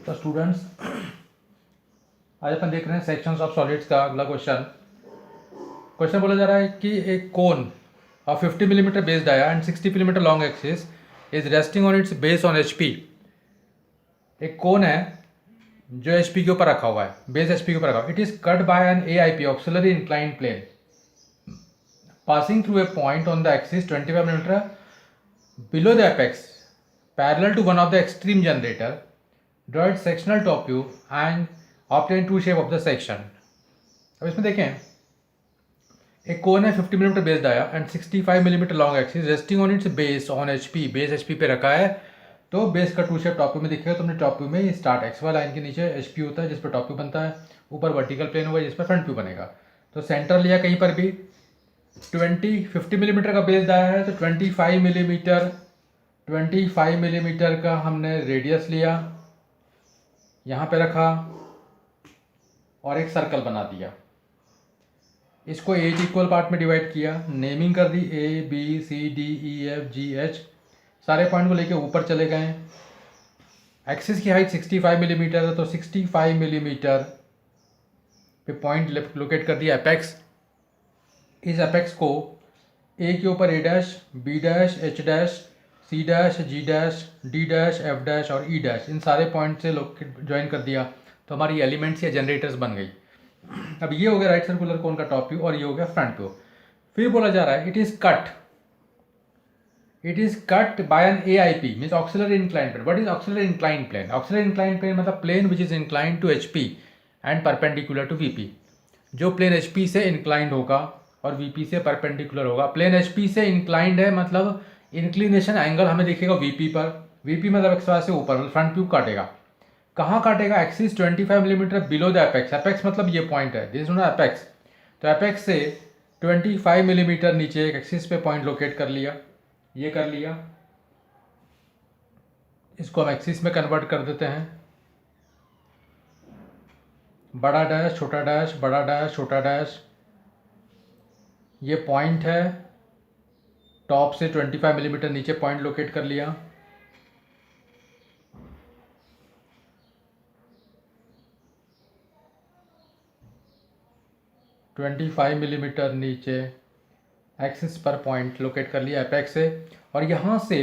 तो स्टूडेंट्स, आज अपन देख रहे हैं सेक्शंस ऑफ सॉलिड्स का अगला क्वेश्चन। क्वेश्चन बोला जा रहा है कि एक cone of 50 millimetre base dia and 60 millimetre long axis is resting on its base on HP. एक कोन है जो एचपी के ऊपर रखा हुआ है, बेस एचपी के ऊपर रखा हुआ है। It is cut by an AIP auxiliary inclined plane passing through a point on the axis 25 mm below the apex parallel to one of the extreme generator. Draw its sectional top view and obtain true shape of the section. अब इसमें देखें, एक cone है 50 millimetre base dia and 65 millimetre long axis resting on its base on HP. Base HP पे रखा है, तो base का ट्रू शेप टॉप व्यू में दिखेगा। तुमने टॉप व्यू में स्टार्ट एक्स वाई लाइन के नीचे एचपी होता है जिस पर टॉप व्यू बनता है, ऊपर वर्टिकल प्लेन होगा जिस पर फ्रंट व्यू बनेगा। तो सेंटर लिया कहीं पर भी 50 मिलीमीटर का बेस डाया है, तो 25 मिलीमीटर का हमने रेडियस लिया, यहाँ पे रखा और एक सर्कल बना दिया। इसको 8 इक्वल पार्ट में डिवाइड किया, नेमिंग कर दी A B C D E F G H. सारे पॉइंट को लेके ऊपर चले गए। एक्सिस की हाइट 65 मिलीमीटर है, तो 65 मिलीमीटर पे पॉइंट लोकेट कर दिया एपेक्स। इस एपेक्स को ए के ऊपर A dash, B dash, H dash, C dash, G dash, D dash, F dash और ई डैश, इन सारे पॉइंट से लोकेट ज्वाइन कर दिया, तो हमारी एलिमेंट्स या जनरेटर्स बन गई। अब ये हो गया राइट सर्कुलर कोन का टॉप व्यू और ये हो गया फ्रंट व्यू। फिर बोला जा रहा है it is cut by an AIP means auxiliary inclined plane. What is auxiliary inclined plane? Auxiliary inclined plane मतलब plane which is inclined to HP and perpendicular to VP. जो प्लेन एचपी से inclined होगा और VP से perpendicular होगा। Plane HP से inclined है मतलब इंक्लिनेशन एंगल हमें दिखेगा वीपी पर। वीपी मतलब एक्स वाई से ऊपर, मतलब फ्रंट व्यू काटेगा। कहाँ काटेगा? Axis 25 millimetre below the apex. Apex मतलब ये पॉइंट है, दिस इज नॉट एपेक्स। तो एपेक्स से 25 मिलीमीटर नीचे एक एक्सिस पे पॉइंट लोकेट कर लिया, ये कर लिया। इसको हम एक्सिस में कन्वर्ट कर देते हैं। बड़ा डैश, छोटा डैश, बड़ा डैश, छोटा डैश। ये पॉइंट है, टॉप से 25 मिलीमीटर नीचे पॉइंट लोकेट कर लिया। (25 मिलीमीटर नीचे एक्सिस पर पॉइंट लोकेट कर लिया एपेक्स से, और यहाँ से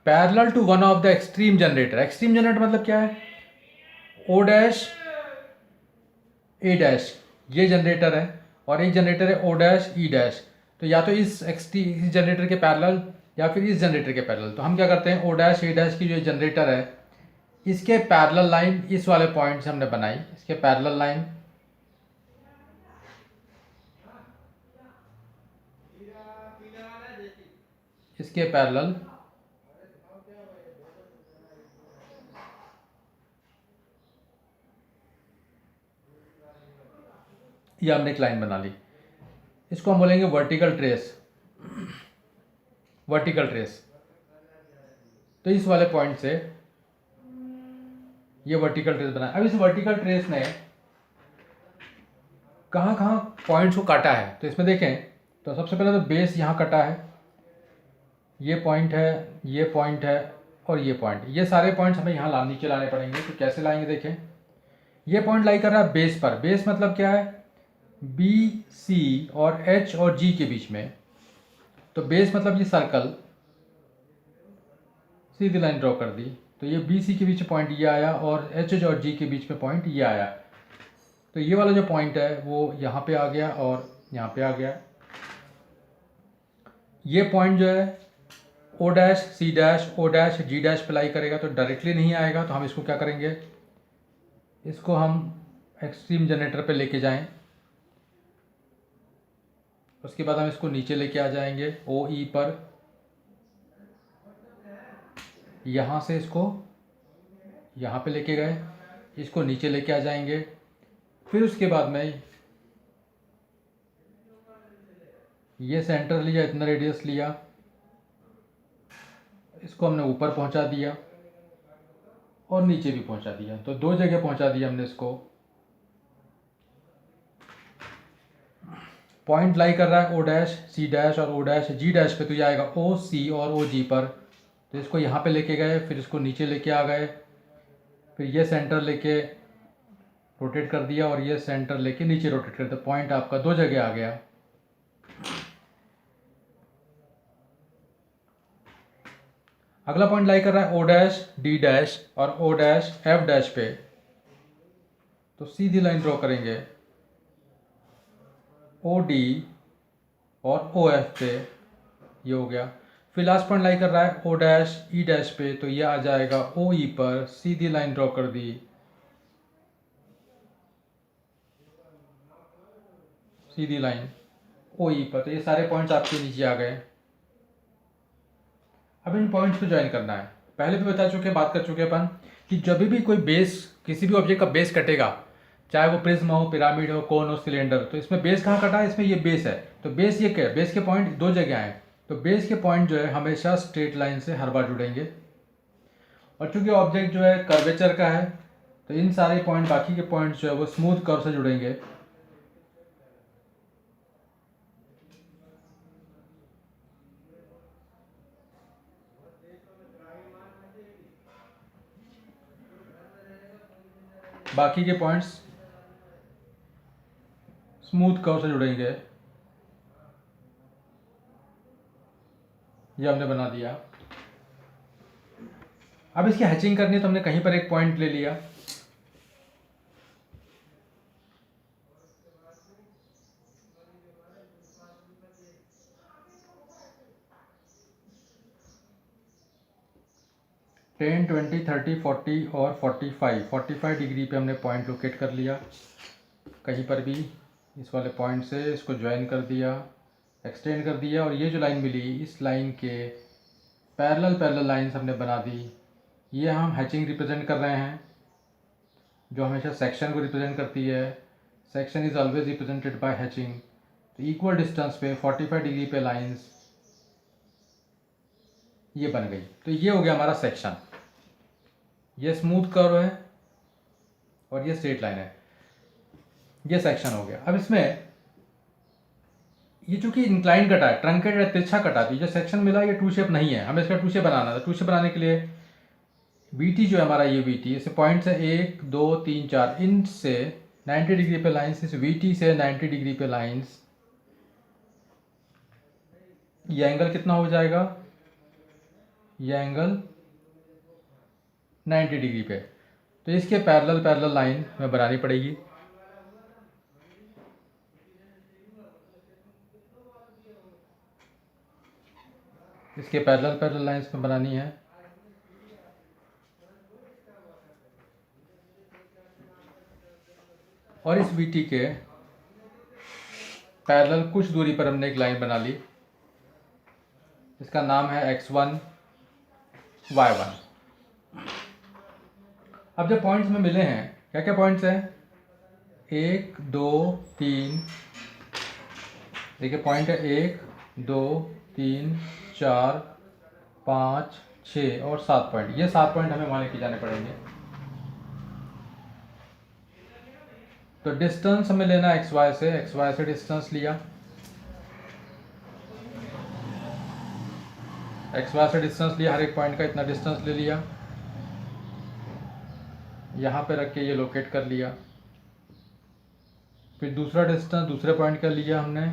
parallel to one of the extreme generator. Extreme generator मतलब क्या है? ओ डैश, ए डैश, ये जनरेटर है, और एक जनरेटर है ओ डैश, ई डैश। तो या तो इस जनरेटर के पैरेलल या फिर इस जनरेटर के पैरेलल। तो हम क्या करते हैं, ओ डैश, ए डैश की जो जनरेटर है इसके पैरेलल लाइन इस वाले पॉइंट से हमने बनाई। इसके पैरेलल लाइन इसके पैरेलल ये हमने एक लाइन बना ली। इसको हम बोलेंगे वर्टिकल ट्रेस। वर्टिकल ट्रेस, तो इस वाले पॉइंट से ये वर्टिकल ट्रेस बना। अब इस वर्टिकल ट्रेस ने कहाँ कहाँ पॉइंट्स को काटा है, तो इसमें देखें तो सबसे पहले तो बेस यहाँ कटा है, ये पॉइंट है, ये पॉइंट है और ये पॉइंट। ये सारे पॉइंट्स हमें यहाँ नीचे लाने पड़ेंगे। तो कैसे लाएंगे देखें, ये पॉइंट लाई कर रहा है बेस पर। बेस मतलब क्या है? बी सी और एच और जी के बीच में। तो बेस मतलब ये सर्कल, सीधी लाइन ड्रॉ कर दी, तो ये बी सी के बीच में पॉइंट ये आया और एच और जी के बीच में पॉइंट ये आया। तो ये वाला जो पॉइंट है वो यहाँ पे आ गया और यहाँ पे आ गया। ये पॉइंट जो है O dash, C dash, O dash, G dash पे लाई करेगा, तो डायरेक्टली नहीं आएगा। तो हम इसको क्या करेंगे, इसको हम एक्सट्रीम जनरेटर पे लेके जाएं। उसके बाद हम इसको नीचे लेके आ जाएंगे ओ ई पर। यहाँ से इसको यहाँ पे लेके गए, इसको नीचे लेके आ जाएंगे। फिर उसके बाद में ये सेंटर लिया, इतना रेडियस लिया, इसको हमने ऊपर पहुंचा दिया और नीचे भी पहुंचा दिया। तो दो जगह पहुंचा दिया हमने इसको। पॉइंट लाई कर रहा है ओ डैश, सी डैश और ओ डैश, जी डैश पे, तो ये आएगा ओ सी और ओ जी पर। तो इसको यहाँ पे लेके गए, फिर इसको नीचे लेके आ गए, फिर ये सेंटर लेके रोटेट कर दिया और ये सेंटर लेके नीचे रोटेट कर दिया। पॉइंट आपका दो जगह आ गया। अगला पॉइंट लाई कर रहा है ओ डैश डी डैश और ओ डैश एफ डैश पे, तो सीधी लाइन ड्रॉ करेंगे ओ डी और ओ एफ पे, ये हो गया। फिर लास्ट पॉइंट लाई कर रहा है ओ डैश ई डैश पे, तो ये आ जाएगा ओ ई पर, सीधी लाइन ड्रॉ कर दी, सीधी लाइन ओ ई पर। तो ये सारे पॉइंट्स आपके नीचे आ गए। अब इन पॉइंट्स को ज्वाइन करना है। पहले भी बता चुके, बात कर चुके अपन कि जब भी कोई बेस, किसी भी ऑब्जेक्ट का बेस कटेगा, चाहे वो प्रिज्म हो, पिरामिड हो, कोन हो, सिलेंडर, तो इसमें बेस कहाँ कटा है? इसमें ये बेस है। तो बेस ये क्या है? बेस के पॉइंट दो जगह हैं, तो बेस के पॉइंट जो है हमेशा स्ट्रेट लाइन से हर बार जुड़ेंगे। और चूंकि ऑब्जेक्ट जो है कर्वेचर का है, तो इन सारे पॉइंट, बाकी के पॉइंट जो है वो स्मूथ कर्व से जुड़ेंगे। बाकी के पॉइंट्स स्मूथ कर्व से जुड़ेंगे। ये हमने बना दिया। अब इसकी हैचिंग करनी है, तो हमने कहीं पर एक पॉइंट ले लिया, टेन, 20, 30, 40 और 45 डिग्री पे हमने पॉइंट लोकेट कर लिया। कहीं पर भी इस वाले पॉइंट से इसको ज्वाइन कर दिया, एक्सटेंड कर दिया, और ये जो लाइन मिली, इस लाइन के पैरेलल लाइंस हमने बना दी। ये हम हैचिंग रिप्रेजेंट कर रहे हैं, जो हमेशा सेक्शन को रिप्रेजेंट करती है। Section is always represented by hatching. तो इक्वल डिस्टेंस पे 45 डिग्री पे लाइंस ये बन गई। तो ये हो गया हमारा सेक्शन। ये स्मूथ कर्व है और ये स्ट्रेट लाइन है, ये सेक्शन हो गया। अब इसमें ये चूंकि इंक्लाइन कटा है, ट्रंकेट है, तिरछा कटा, तो जो सेक्शन मिला ये टू शेप नहीं है, हमें इसका टू शेप बनाना था। टू शेप बनाने के लिए बीटी जो है हमारा, ये बीटी, इससे पॉइंट्स है 1, 2, 3, 4, इनसे 90 डिग्री पे लाइंस, इस बीटी से 90 डिग्री पे लाइंस, ये एंगल कितना हो जाएगा? ये एंगल 90 डिग्री पे। तो इसके पैरेलल लाइन हमें बनानी पड़ेगी। इसके पैरेलल लाइंस में बनानी है। और इस बीटी के पैरेलल कुछ दूरी पर हमने एक लाइन बना ली, इसका नाम है x1, y1। अब जब पॉइंट्स में मिले हैं, क्या क्या पॉइंट्स हैं? 1, 2, 3, देखिए पॉइंट है 1, 2, 3, 4, 5, 6 और 7 पॉइंट। ये 7 पॉइंट हमें वहाँ लेके जाने पड़ेंगे। तो डिस्टेंस हमें लेना है XY से डिस्टेंस लिया, XY से डिस्टेंस लिया, हर एक पॉइंट का इतना डिस्टेंस ले लिया, यहाँ पे रख के ये लोकेट कर लिया। फिर दूसरा डिस्टेंस दूसरे पॉइंट का लिया हमने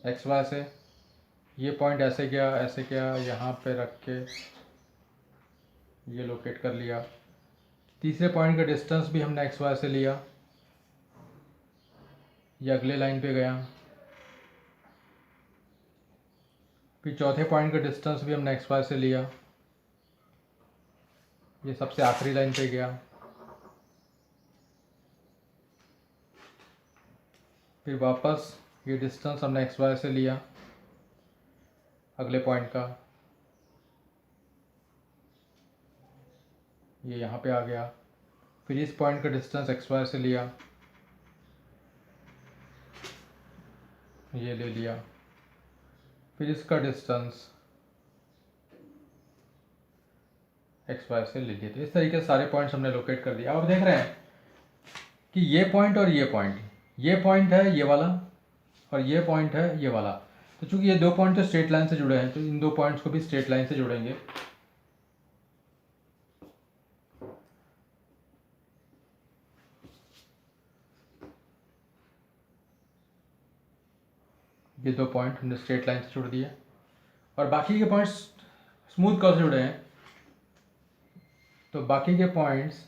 XY से, ये पॉइंट ऐसे गया, यहाँ पे रख के ये लोकेट कर लिया। तीसरे पॉइंट का डिस्टेंस भी हमने XY से लिया, ये अगले लाइन पे गया। फिर चौथे पॉइंट का डिस्टेंस भी हमने XY से लिया, ये सबसे आखिरी लाइन पे गया। फिर वापस ये डिस्टेंस हमने XY से लिया अगले पॉइंट का, ये यहाँ पे आ गया। फिर इस पॉइंट का डिस्टेंस XY से लिया, ये ले लिया। फिर इसका डिस्टेंस XY से ले लिया। तो इस तरीके से सारे पॉइंट्स हमने लोकेट कर दिया। अब देख रहे हैं कि ये पॉइंट और ये पॉइंट है ये वाला, और ये पॉइंट है ये वाला। तो चूंकि ये दो पॉइंट तो स्ट्रेट लाइन से जुड़े हैं, तो इन दो पॉइंट्स को भी स्ट्रेट लाइन से जोड़ेंगे। ये 2 पॉइंट हमने स्ट्रेट लाइन से जोड़ दिए और बाकी के पॉइंट्स स्मूथ कर्व से जुड़े हैं, तो बाकी के पॉइंट्स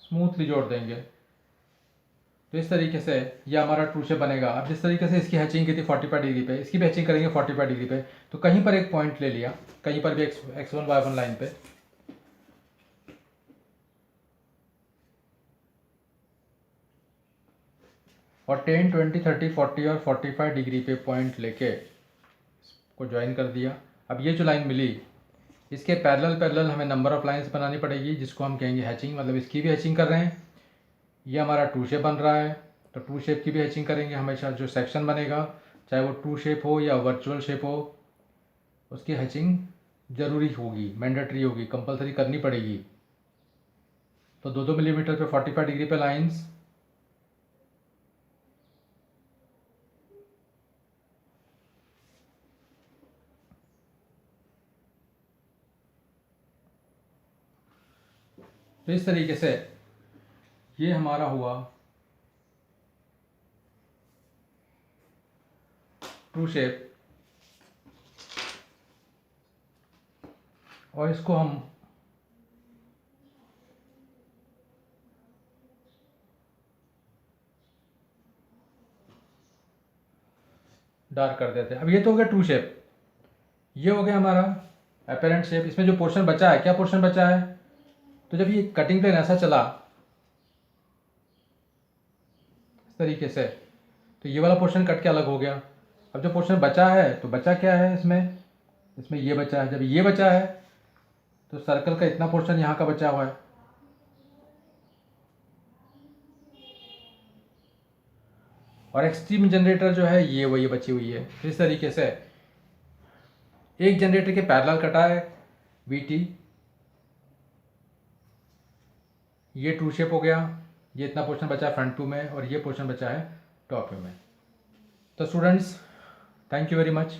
स्मूथली जोड़ देंगे। तो इस तरीके से ये हमारा ट्रू शेप बनेगा। अब जिस तरीके से इसकी हैचिंग की थी 45 डिग्री पे, इसकी भी हैचिंग करेंगे 45 डिग्री पे। तो कहीं पर एक पॉइंट ले लिया, कहीं पर भी x1 y1 लाइन पे, और 10 20 30 40 और 45 डिग्री पे पॉइंट लेके को ज्वाइन कर दिया। अब ये जो लाइन मिली, इसके पैरेलल हमें नंबर ऑफ लाइंस बनानी पड़ेगी, जिसको हम कहेंगे हैचिंग। मतलब इसकी भी हैचिंग कर रहे हैं, ये हमारा ट्रू शेप बन रहा है, तो ट्रू शेप की भी हैचिंग करेंगे। हमेशा जो सेक्शन बनेगा, चाहे वो ट्रू शेप हो या वर्चुअल शेप हो, उसकी हैचिंग ज़रूरी होगी, मैंडेटरी होगी, कंपलसरी करनी पड़ेगी। तो 2-2 मिलीमीटर पे 45 डिग्री पे लाइंस, तो इस तरीके से ये हमारा हुआ ट्रू शेप। और इसको हम डार्क कर देते हैं। अब ये तो हो गया ट्रू शेप, ये हो गया हमारा अपेरेंट शेप। इसमें जो पोर्शन बचा है, क्या पोर्शन बचा है, तो जब ये कटिंग प्लेन ऐसा चला इस तरीके से, तो ये वाला पोर्शन कट के अलग हो गया। अब जो पोर्शन बचा है, तो बचा क्या है इसमें, इसमें ये बचा है। जब ये बचा है तो सर्कल का इतना पोर्शन यहाँ का बचा हुआ है, और एक्सट्रीम जनरेटर जो है ये वही बची हुई है। इस तरीके से एक जनरेटर के पैरेलल कटा है VT, ये ट्रू शेप हो गया। ये इतना पोर्शन बचा है फ्रंट व्यू में, और ये पोर्शन बचा है टॉप व्यू में। तो students, thank you very much.